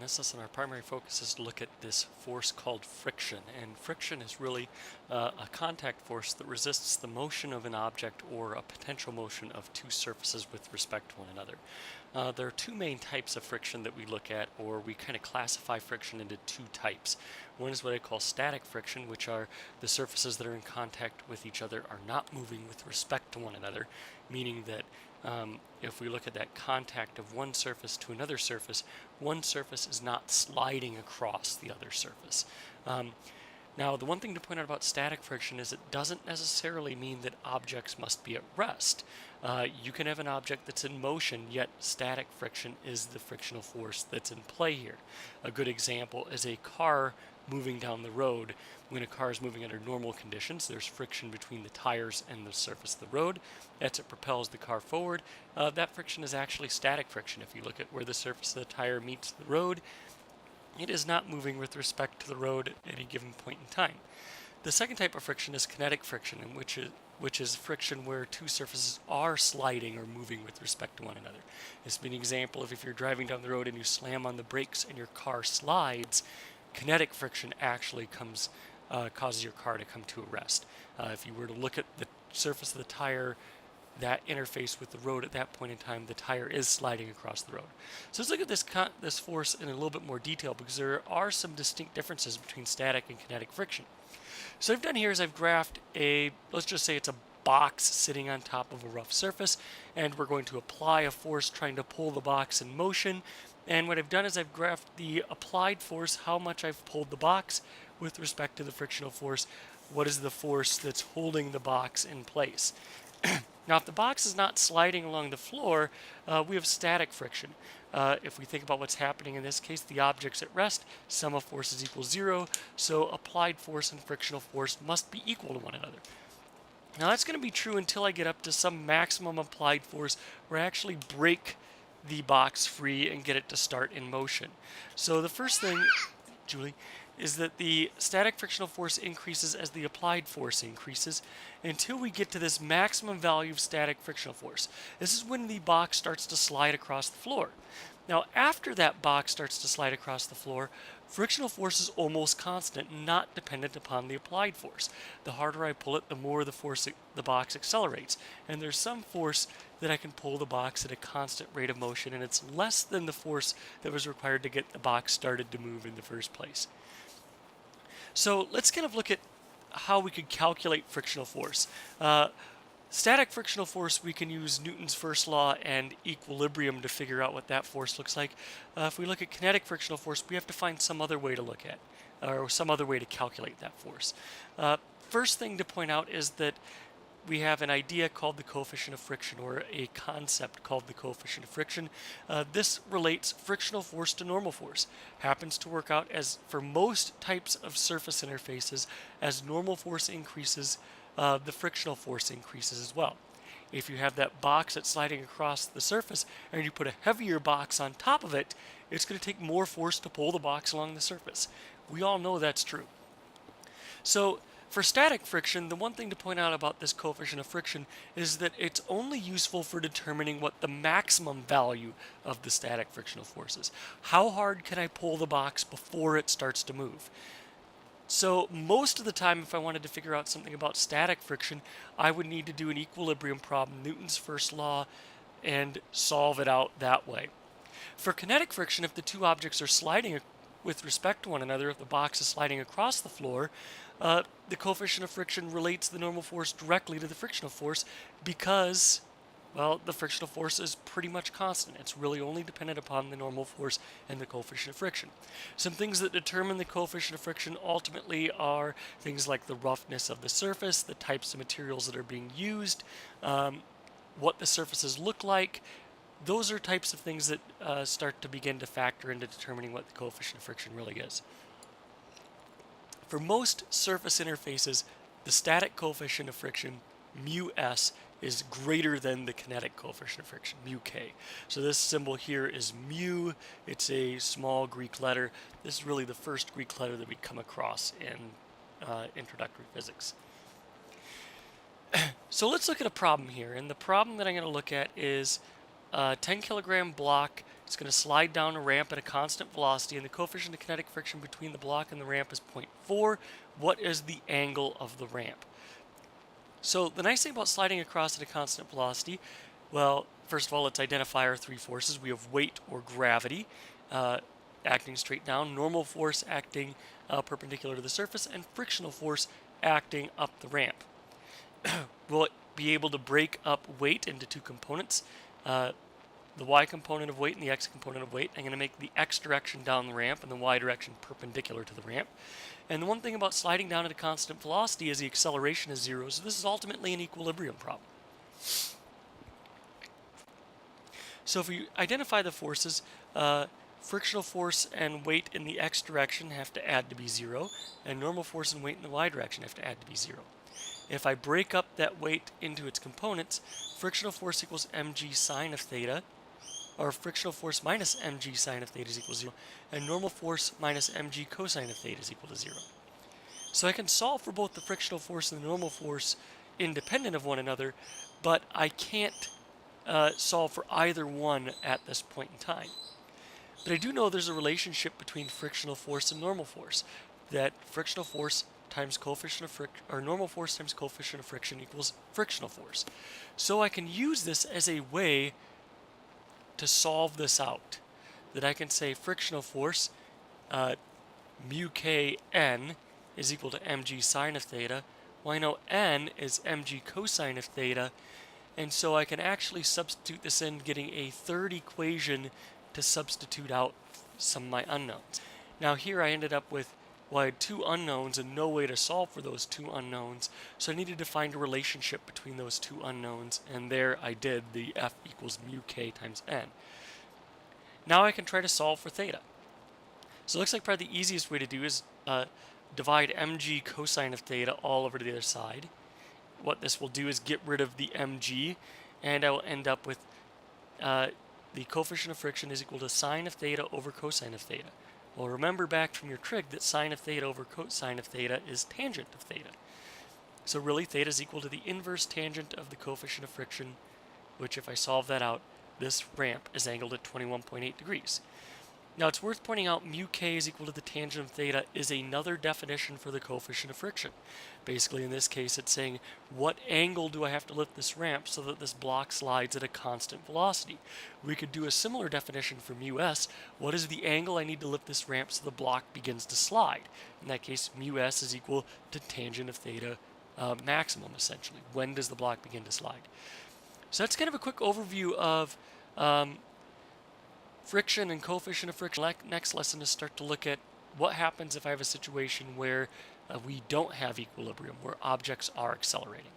Genesis, and our primary focus is to look at this force called friction. And friction is really a contact force that resists the motion of an object or a potential motion of two surfaces with respect to one another. There are two main types of friction that we look at, or we kind of classify friction into two types. One is what I call static friction, which are the surfaces that are in contact with each other are not moving with respect to one another, meaning that if we look at that contact of one surface to another surface, one surface is not sliding across the other surface. Now, the one thing to point out about static friction is it doesn't necessarily mean that objects must be at rest. You can have an object that's in motion, yet static friction is the frictional force that's in play here. A good example is a car moving down the road. When a car is moving under normal conditions, there's friction between the tires and the surface of the road. As it propels the car forward, that friction is actually static friction. If you look at where the surface of the tire meets the road, it is not moving with respect to the road at any given point in time. The second type of friction is kinetic friction, which is friction where two surfaces are sliding or moving with respect to one another. This would be an example of if you're driving down the road and you slam on the brakes and your car slides, kinetic friction actually causes your car to come to a rest. If you were to look at the surface of the tire, that interface with the road at that point in time, the tire is sliding across the road. So let's look at this force in a little bit more detail, because there are some distinct differences between static and kinetic friction. So what I've done here is I've graphed let's just say it's a box sitting on top of a rough surface, and we're going to apply a force trying to pull the box in motion. And what I've done is I've graphed the applied force, how much I've pulled the box with respect to the frictional force. What is the force that's holding the box in place? Now, if the box is not sliding along the floor, we have static friction. If we think about what's happening in this case, the object's at rest, sum of forces equals 0, so applied force and frictional force must be equal to one another. Now, that's going to be true until I get up to some maximum applied force where I actually break the box free and get it to start in motion. So the first thing, Julie, is that the static frictional force increases as the applied force increases until we get to this maximum value of static frictional force. This is when the box starts to slide across the floor. Now, after that box starts to slide across the floor, frictional force is almost constant, not dependent upon the applied force. The harder I pull it, the more the box accelerates. And there's some force that I can pull the box at a constant rate of motion, and it's less than the force that was required to get the box started to move in the first place. So let's kind of look at how we could calculate frictional force. Static frictional force, we can use Newton's first law and equilibrium to figure out what that force looks like. If we look at kinetic frictional force, we have to find some other way to look at, or some other way to calculate that force. First thing to point out is that we have an idea called the coefficient of friction, or a concept called the coefficient of friction. This relates frictional force to normal force. Happens to work out as for most types of surface interfaces, as normal force increases, the frictional force increases as well. If you have that box that's sliding across the surface and you put a heavier box on top of it, it's going to take more force to pull the box along the surface. We all know that's true. So for static friction, the one thing to point out about this coefficient of friction is that it's only useful for determining what the maximum value of the static frictional force is. How hard can I pull the box before it starts to move? So most of the time, if I wanted to figure out something about static friction, I would need to do an equilibrium problem, Newton's first law, and solve it out that way. For kinetic friction, if the two objects are sliding with respect to one another, if the box is sliding across the floor, the coefficient of friction relates the normal force directly to the frictional force because, well, the frictional force is pretty much constant. It's really only dependent upon the normal force and the coefficient of friction. Some things that determine the coefficient of friction ultimately are things like the roughness of the surface, the types of materials that are being used, what the surfaces look like. Those are types of things that start to begin to factor into determining what the coefficient of friction really is. For most surface interfaces, the static coefficient of friction, mu s, is greater than the kinetic coefficient of friction, mu k. So this symbol here is mu. It's a small Greek letter. This is really the first Greek letter that we come across in introductory physics. So let's look at a problem here. And the problem that I'm going to look at is a 10 kilogram block It's going to slide down a ramp at a constant velocity, and the coefficient of kinetic friction between the block and the ramp is 0.4. What is the angle of the ramp? So the nice thing about sliding across at a constant velocity, well, first of all, let's identify our three forces. We have weight or gravity acting straight down, normal force acting perpendicular to the surface, and frictional force acting up the ramp. Will it be able to break up weight into two components? The y component of weight and the x component of weight. I'm going to make the x direction down the ramp and the y direction perpendicular to the ramp. And the one thing about sliding down at a constant velocity is the acceleration is zero, so this is ultimately an equilibrium problem. So if we identify the forces, frictional force and weight in the x direction have to add to be zero, and normal force and weight in the y direction have to add to be zero. If I break up that weight into its components, frictional force equals mg sine of theta, or frictional force minus mg sine of theta is equal to 0, and normal force minus mg cosine of theta is equal to 0. So I can solve for both the frictional force and the normal force independent of one another, but I can't solve for either one at this point in time. But I do know there's a relationship between frictional force and normal force, that frictional force times coefficient of friction, or normal force times coefficient of friction equals frictional force. So I can use this as a way to solve this out, that I can say frictional force mu k n is equal to mg sine of theta. Well, I know n is mg cosine of theta, and so I can actually substitute this in, getting a third equation to substitute out some of my unknowns. Now here I ended up with, well, I had two unknowns and no way to solve for those two unknowns, so I needed to find a relationship between those two unknowns, and there I did, the f equals mu k times n. Now I can try to solve for theta. So it looks like probably the easiest way to do is divide mg cosine of theta all over to the other side. What this will do is get rid of the mg, and I will end up with the coefficient of friction is equal to sine of theta over cosine of theta. Well, remember back from your trig that sine of theta over cosine of theta is tangent of theta. So really theta is equal to the inverse tangent of the coefficient of friction, which if I solve that out, this ramp is angled at 21.8 degrees. Now it's worth pointing out mu k is equal to the tangent of theta is another definition for the coefficient of friction. Basically in this case it's saying what angle do I have to lift this ramp so that this block slides at a constant velocity. We could do a similar definition for mu s. What is the angle I need to lift this ramp so the block begins to slide? In that case mu s is equal to tangent of theta maximum essentially. When does the block begin to slide? So that's kind of a quick overview of friction and coefficient of friction. Next lesson is start to look at what happens if I have a situation where we don't have equilibrium, where objects are accelerating.